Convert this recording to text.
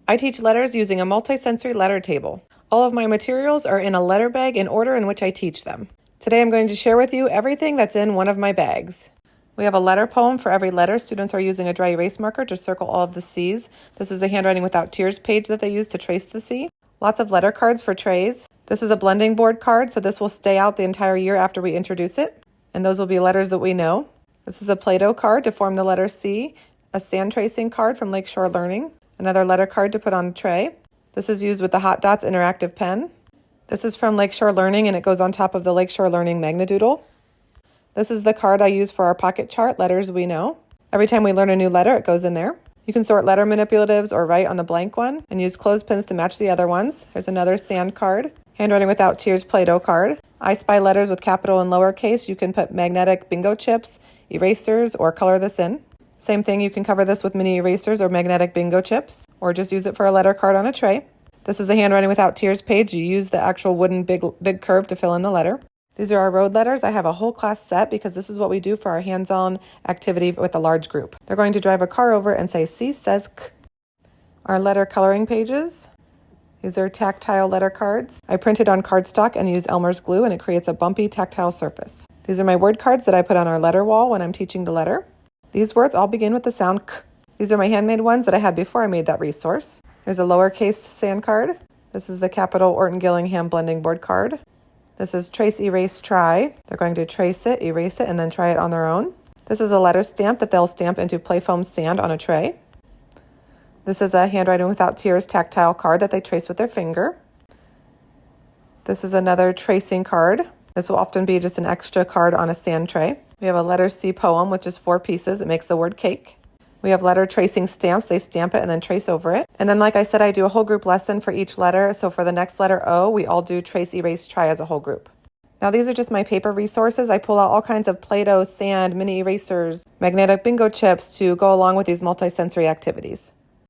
I teach letters using a multisensory letter table. All of my materials are in a letter bag in order in which I teach them. Today I'm going to share with you everything that's in one of my bags. We have a letter poem for every letter. Students are using a dry erase marker to circle all of the C's. This is a Handwriting Without Tears page that they use to trace the C. Lots of letter cards for trays. This is a blending board card, so this will stay out the entire year after we introduce it. And those will be letters that we know. This is a Play-Doh card to form the letter C. A sand tracing card from Lakeshore Learning. Another letter card to put on a tray. This is used with the Hot Dots interactive pen. This is from Lakeshore Learning and it goes on top of the Lakeshore Learning Magnadoodle. This is the card I use for our pocket chart, Letters We Know. Every time we learn a new letter, it goes in there. You can sort letter manipulatives or write on the blank one and use clothespins to match the other ones. There's another sand card. Handwriting Without Tears Play-Doh card. I Spy letters with capital and lowercase. You can put magnetic bingo chips, erasers, or color this in. Same thing, you can cover this with mini erasers or magnetic bingo chips, or just use it for a letter card on a tray. This is a Handwriting Without Tears page. You use the actual wooden big curve to fill in the letter. These are our road letters. I have a whole class set because this is what we do for our hands-on activity with a large group. They're going to drive a car over and say, C says K. Our letter coloring pages. These are tactile letter cards. I printed on cardstock and use Elmer's glue and it creates a bumpy tactile surface. These are my word cards that I put on our letter wall when I'm teaching the letter. These words all begin with the sound K. These are my handmade ones that I had before I made that resource. There's a lowercase sand card. This is the capital Orton Gillingham blending board card. This is Trace, Erase, Try. They're going to trace it, erase it, and then try it on their own. This is a letter stamp that they'll stamp into play foam sand on a tray. This is a Handwriting Without Tears tactile card that they trace with their finger. This is another tracing card. This will often be just an extra card on a sand tray. We have a letter C poem with just 4 pieces. It makes the word cake. We have letter tracing stamps. They stamp it and then trace over it. And then, like I said, I do a whole group lesson for each letter. So for the next letter O, we all do trace, erase, try as a whole group. Now these are just my paper resources. I pull out all kinds of Play-Doh, sand, mini erasers, magnetic bingo chips to go along with these multisensory activities.